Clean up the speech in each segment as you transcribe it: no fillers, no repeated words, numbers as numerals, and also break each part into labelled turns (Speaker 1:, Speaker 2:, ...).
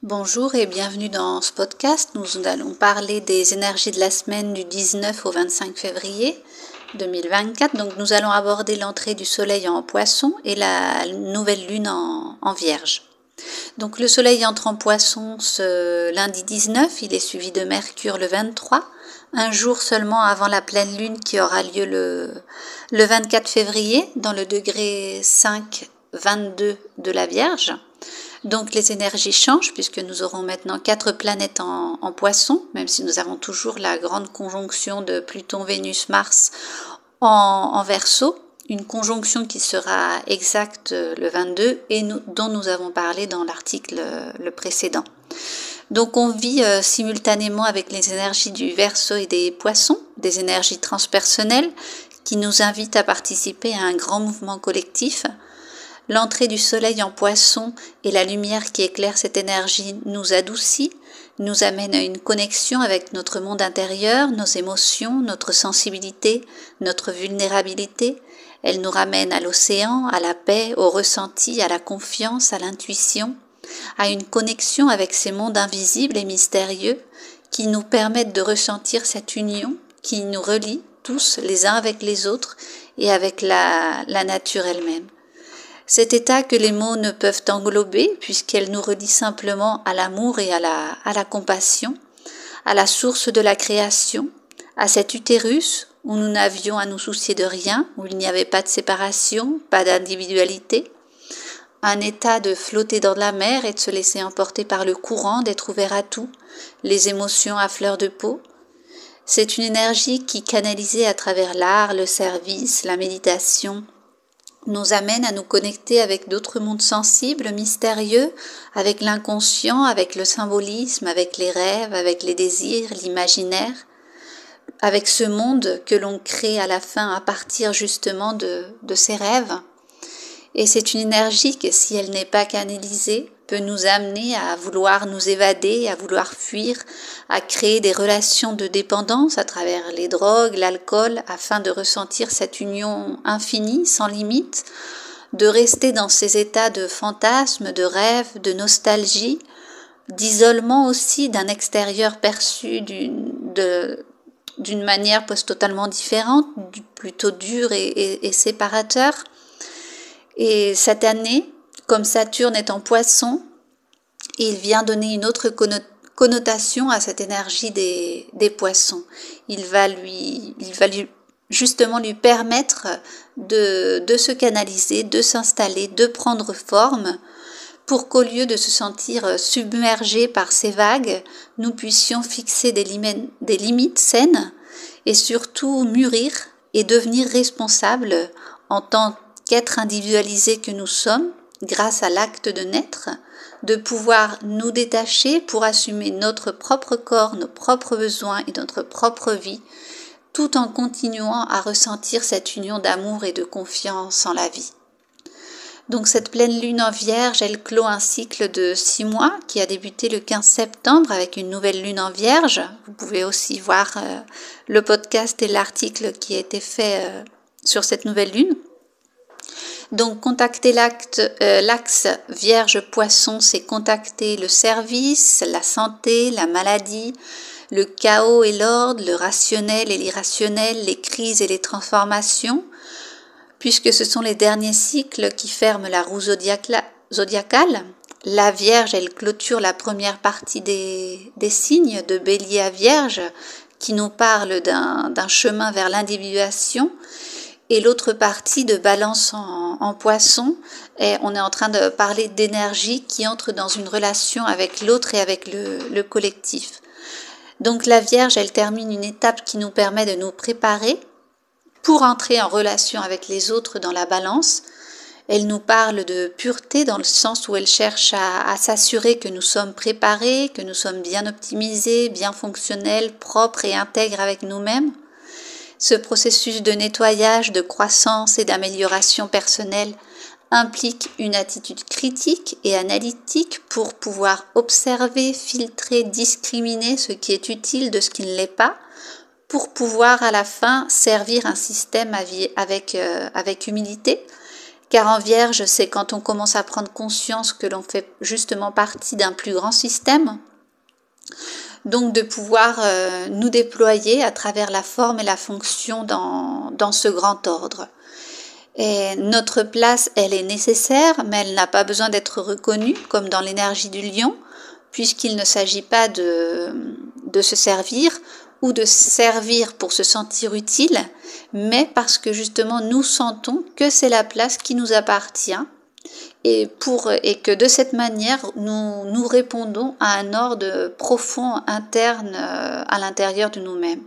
Speaker 1: Bonjour et bienvenue dans ce podcast. Nous allons parler des énergies de la semaine du 19 au 25 février 2024. Donc nous allons aborder l'entrée du soleil en poisson et la nouvelle lune en vierge. Donc le soleil entre en poisson ce lundi 19, il est suivi de Mercure le 23, un jour seulement avant la pleine lune qui aura lieu le 24 février dans le degré 5,22 de la Vierge. Donc les énergies changent puisque nous aurons maintenant 4 planètes en poisson, même si nous avons toujours la grande conjonction de Pluton, Vénus, Mars en Verseau, une conjonction qui sera exacte le 22 et dont nous avons parlé dans l'article le précédent. Donc on vit simultanément avec les énergies du Verseau et des Poissons, des énergies transpersonnelles qui nous invitent à participer à un grand mouvement collectif. L'entrée du soleil en poisson et la lumière qui éclaire cette énergie nous adoucit, nous amène à une connexion avec notre monde intérieur, nos émotions, notre sensibilité, notre vulnérabilité. Elle nous ramène à l'océan, à la paix, au ressenti, à la confiance, à l'intuition, à une connexion avec ces mondes invisibles et mystérieux qui nous permettent de ressentir cette union qui nous relie tous les uns avec les autres et avec la nature elle-même. Cet état que les mots ne peuvent englober puisqu'elle nous relie simplement à l'amour et à la compassion, à la source de la création, à cet utérus où nous n'avions à nous soucier de rien, où il n'y avait pas de séparation, pas d'individualité, un état de flotter dans la mer et de se laisser emporter par le courant, d'être ouvert à tout, les émotions à fleur de peau. C'est une énergie qui, canalisée à travers l'art, le service, la méditation, nous amène à nous connecter avec d'autres mondes sensibles, mystérieux, avec l'inconscient, avec le symbolisme, avec les rêves, avec les désirs, l'imaginaire, avec ce monde que l'on crée à la fin à partir justement de ces rêves. Et c'est une énergie qui, si elle n'est pas canalisée, peut nous amener à vouloir nous évader, à vouloir fuir, à créer des relations de dépendance à travers les drogues, l'alcool, afin de ressentir cette union infinie, sans limite, de rester dans ces états de fantasme, de rêve, de nostalgie, d'isolement aussi d'un extérieur perçu d'une manière totalement différente, plutôt dure et séparateur. Et cette année, comme Saturne est en Poisson, il vient donner une autre connotation à cette énergie des poissons. Il va justement lui permettre de se canaliser, de s'installer, de prendre forme, pour qu'au lieu de se sentir submergé par ces vagues, nous puissions fixer des limites saines et surtout mûrir et devenir responsables en tant qu'être individualisé que nous sommes, grâce à l'acte de naître, de pouvoir nous détacher pour assumer notre propre corps, nos propres besoins et notre propre vie, tout en continuant à ressentir cette union d'amour et de confiance en la vie. Donc cette pleine lune en Vierge, elle clôt un cycle de 6 mois qui a débuté le 15 septembre avec une nouvelle lune en Vierge. Vous pouvez aussi voir le podcast et l'article qui a été fait sur cette nouvelle lune. Donc contacter l'axe Vierge-Poisson, c'est contacter le service, la santé, la maladie, le chaos et l'ordre, le rationnel et l'irrationnel, les crises et les transformations, puisque ce sont les derniers cycles qui ferment la roue zodiacale. La Vierge, elle clôture la première partie des signes de Bélier à Vierge, qui nous parle d'un chemin vers l'individuation, et l'autre partie de Balance en Poisson, et on est en train de parler d'énergie qui entre dans une relation avec l'autre et avec le collectif. Donc la Vierge, elle termine une étape qui nous permet de nous préparer pour entrer en relation avec les autres dans la Balance. Elle nous parle de pureté dans le sens où elle cherche à s'assurer que nous sommes préparés, que nous sommes bien optimisés, bien fonctionnels, propres et intègres avec nous-mêmes. Ce processus de nettoyage, de croissance et d'amélioration personnelle implique une attitude critique et analytique pour pouvoir observer, filtrer, discriminer ce qui est utile de ce qui ne l'est pas, pour pouvoir à la fin servir un système avec humilité, Car en Vierge, c'est quand on commence à prendre conscience que l'on fait justement partie d'un plus grand système. Donc de pouvoir nous déployer à travers la forme et la fonction dans ce grand ordre. Et notre place, elle est nécessaire, mais elle n'a pas besoin d'être reconnue, comme dans l'énergie du lion, puisqu'il ne s'agit pas de se servir ou de servir pour se sentir utile, mais parce que justement nous sentons que c'est la place qui nous appartient et que de cette manière nous répondons à un ordre profond interne à l'intérieur de nous-mêmes.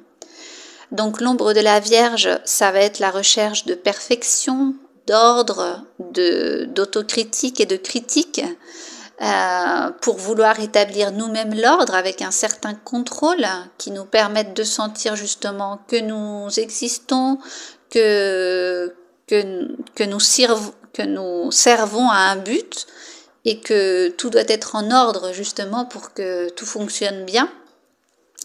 Speaker 1: Donc l'ombre de la Vierge, ça va être la recherche de perfection, d'ordre, d'autocritique et de critique pour vouloir établir nous-mêmes l'ordre avec un certain contrôle qui nous permette de sentir justement que nous existons, que nous servons à un but et que tout doit être en ordre justement pour que tout fonctionne bien.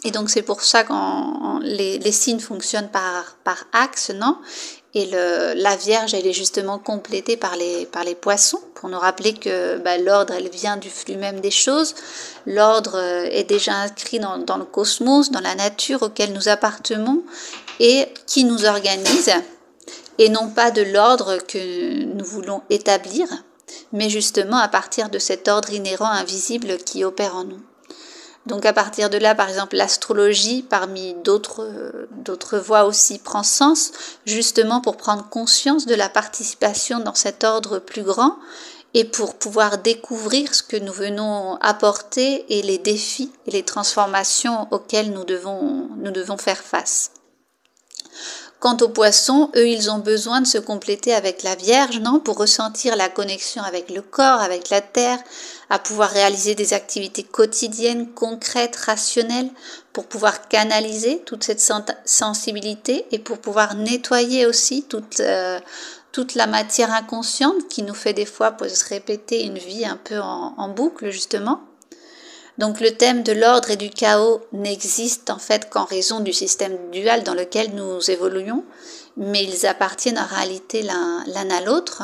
Speaker 1: Et donc c'est pour ça que les signes fonctionnent par axe, non ? Et la Vierge, elle est justement complétée par les poissons, pour nous rappeler que l'ordre, elle vient du flux même des choses. L'ordre est déjà inscrit dans le cosmos, dans la nature auquel nous appartenons et qui nous organise, et non pas de l'ordre que nous voulons établir, mais justement à partir de cet ordre inhérent invisible qui opère en nous. Donc à partir de là, par exemple, l'astrologie, parmi d'autres voies aussi, prend sens, justement pour prendre conscience de la participation dans cet ordre plus grand et pour pouvoir découvrir ce que nous venons apporter et les défis et les transformations auxquelles nous devons faire face. Quant aux poissons, eux, ils ont besoin de se compléter avec la Vierge, non, pour ressentir la connexion avec le corps, avec la terre, à pouvoir réaliser des activités quotidiennes, concrètes, rationnelles, pour pouvoir canaliser toute cette sensibilité et pour pouvoir nettoyer aussi toute la matière inconsciente qui nous fait des fois se répéter une vie un peu en boucle, justement. Donc le thème de l'ordre et du chaos n'existe en fait qu'en raison du système dual dans lequel nous évoluons, mais ils appartiennent en réalité l'un à l'autre.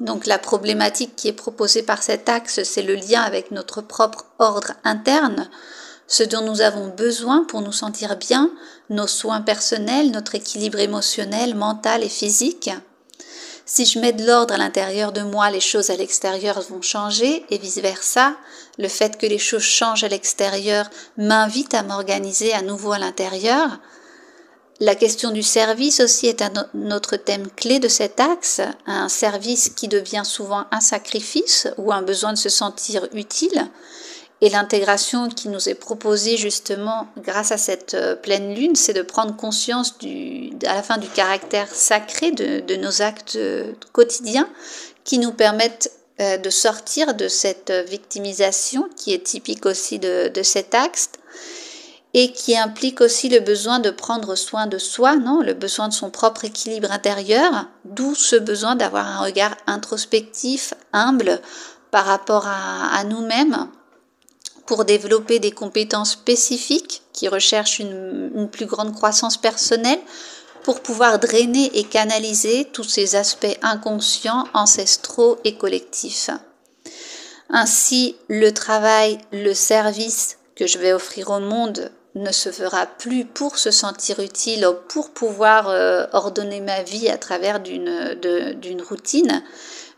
Speaker 1: Donc la problématique qui est proposée par cet axe, c'est le lien avec notre propre ordre interne, ce dont nous avons besoin pour nous sentir bien, nos soins personnels, notre équilibre émotionnel, mental et physique. Si je mets de l'ordre à l'intérieur de moi, les choses à l'extérieur vont changer et vice-versa. Le fait que les choses changent à l'extérieur m'invite à m'organiser à nouveau à l'intérieur. La question du service aussi est un autre thème clé de cet axe, un service qui devient souvent un sacrifice ou un besoin de se sentir utile. Et l'intégration qui nous est proposée justement grâce à cette pleine lune, c'est de prendre conscience à la fin du caractère sacré de nos actes quotidiens qui nous permettent de sortir de cette victimisation qui est typique aussi de cet axe et qui implique aussi le besoin de prendre soin de soi, non, le besoin de son propre équilibre intérieur, d'où ce besoin d'avoir un regard introspectif, humble par rapport à nous-mêmes, pour développer des compétences spécifiques qui recherchent une plus grande croissance personnelle, pour pouvoir drainer et canaliser tous ces aspects inconscients, ancestraux et collectifs. Ainsi, le travail, le service que je vais offrir au monde ne se fera plus pour se sentir utile ou pour pouvoir ordonner ma vie à travers d'une routine,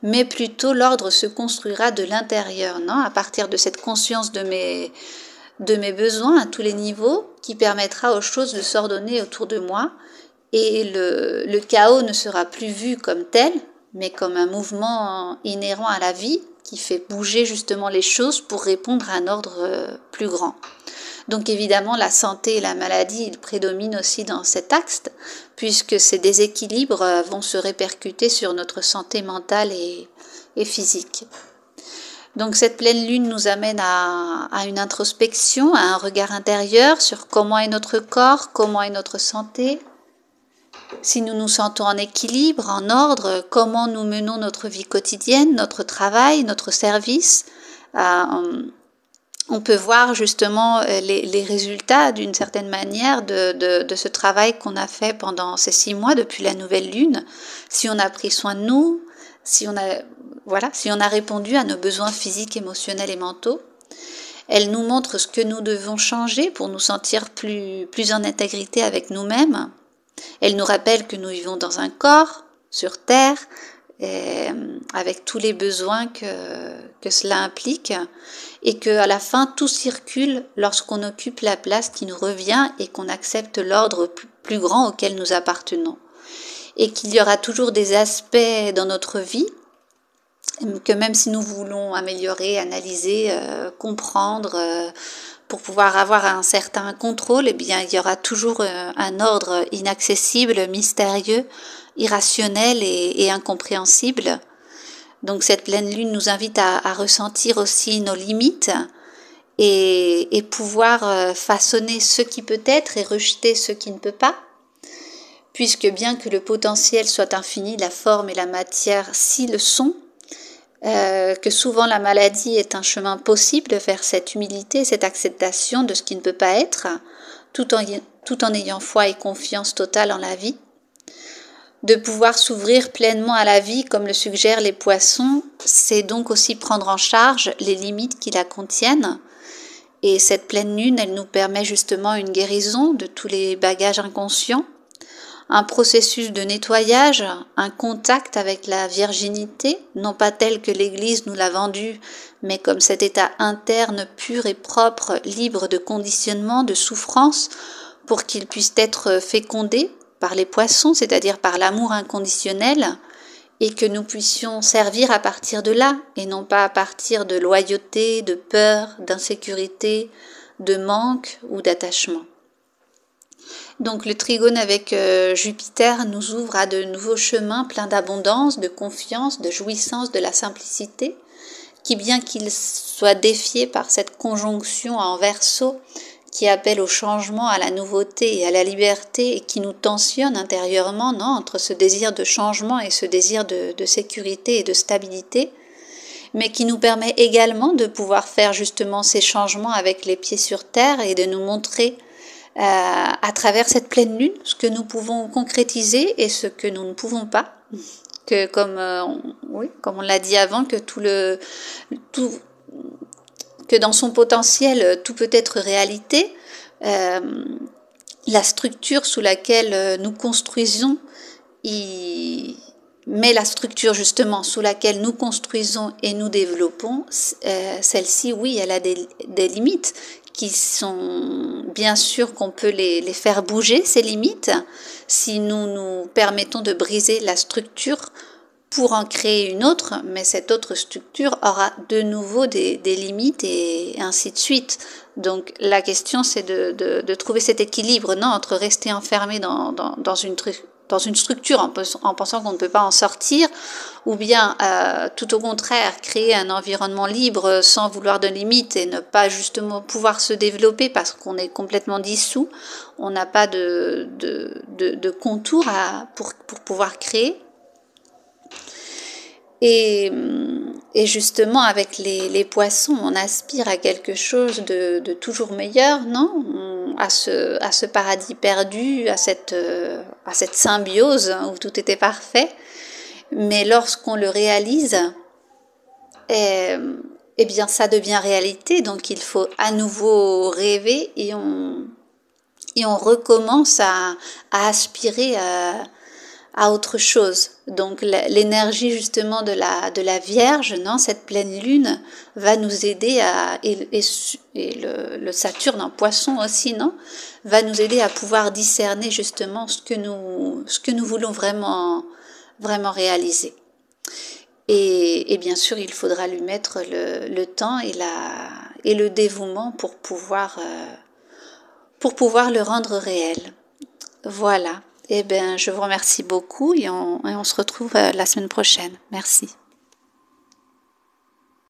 Speaker 1: mais plutôt l'ordre se construira de l'intérieur, non, à partir de cette conscience de mes besoins à tous les niveaux qui permettra aux choses de s'ordonner autour de moi et le chaos ne sera plus vu comme tel, mais comme un mouvement inhérent à la vie qui fait bouger justement les choses pour répondre à un ordre plus grand. Donc évidemment, la santé et la maladie, ils prédominent aussi dans cet axe, puisque ces déséquilibres vont se répercuter sur notre santé mentale et physique. Donc cette pleine lune nous amène à une introspection, à un regard intérieur sur comment est notre corps, comment est notre santé, si nous nous sentons en équilibre, en ordre, comment nous menons notre vie quotidienne, notre travail, notre service. On peut voir justement les résultats d'une certaine manière de ce travail qu'on a fait pendant ces 6 mois depuis la nouvelle lune. Si on a pris soin de nous, si on a répondu à nos besoins physiques, émotionnels et mentaux. Elle nous montre ce que nous devons changer pour nous sentir plus en intégrité avec nous-mêmes. Elle nous rappelle que nous vivons dans un corps, sur Terre, avec tous les besoins que cela implique, et qu'à la fin, tout circule lorsqu'on occupe la place qui nous revient et qu'on accepte l'ordre plus grand auquel nous appartenons. Et qu'il y aura toujours des aspects dans notre vie que même si nous voulons améliorer, analyser, comprendre, pour pouvoir avoir un certain contrôle, eh bien, il y aura toujours un ordre inaccessible, mystérieux, irrationnel et incompréhensible. Donc cette pleine lune nous invite à ressentir aussi nos limites et pouvoir façonner ce qui peut être et rejeter ce qui ne peut pas. Puisque bien que le potentiel soit infini, la forme et la matière s'y le sont, que souvent la maladie est un chemin possible vers cette humilité, cette acceptation de ce qui ne peut pas être, tout en ayant foi et confiance totale en la vie. De pouvoir s'ouvrir pleinement à la vie, comme le suggèrent les poissons, c'est donc aussi prendre en charge les limites qui la contiennent. Et cette pleine lune, elle nous permet justement une guérison de tous les bagages inconscients, un processus de nettoyage, un contact avec la virginité, non pas tel que l'Église nous l'a vendu, mais comme cet état interne pur et propre, libre de conditionnement, de souffrance, pour qu'il puisse être fécondé par les poissons, c'est-à-dire par l'amour inconditionnel, et que nous puissions servir à partir de là, et non pas à partir de loyauté, de peur, d'insécurité, de manque ou d'attachement. Donc le trigone avec Jupiter nous ouvre à de nouveaux chemins pleins d'abondance, de confiance, de jouissance, de la simplicité, qui bien qu'il soit défié par cette conjonction en Verseau, qui appelle au changement, à la nouveauté et à la liberté, et qui nous tensionne intérieurement, entre ce désir de changement et ce désir de sécurité et de stabilité, mais qui nous permet également de pouvoir faire justement ces changements avec les pieds sur terre et de nous montrer à travers cette pleine lune ce que nous pouvons concrétiser et ce que nous ne pouvons pas, que comme on l'a dit avant, que que dans son potentiel tout peut être réalité. La structure sous laquelle nous construisons, mais la structure justement sous laquelle nous construisons et nous développons, celle-ci, oui, elle a des limites qui sont bien sûr qu'on peut les faire bouger, ces limites, si nous nous permettons de briser la structure pour en créer une autre, mais cette autre structure aura de nouveau des limites et ainsi de suite. Donc la question c'est de trouver cet équilibre, entre rester enfermé dans une structure en pensant qu'on ne peut pas en sortir, ou bien tout au contraire créer un environnement libre sans vouloir de limites et ne pas justement pouvoir se développer parce qu'on est complètement dissous, on n'a pas de contour pour pouvoir créer. Et justement avec les poissons, on aspire à quelque chose de toujours meilleur, à ce paradis perdu, à cette symbiose où tout était parfait. Mais lorsqu'on le réalise, eh bien ça devient réalité. Donc il faut à nouveau rêver et on recommence à aspirer à autre chose. Donc l'énergie justement de la Vierge, cette pleine lune, va nous aider et le Saturne en Poisson aussi, va nous aider à pouvoir discerner justement ce que nous voulons vraiment réaliser. Et bien sûr, il faudra lui mettre le temps et le dévouement pour pouvoir le rendre réel. Voilà. Eh bien, je vous remercie beaucoup et on se retrouve la semaine prochaine. Merci.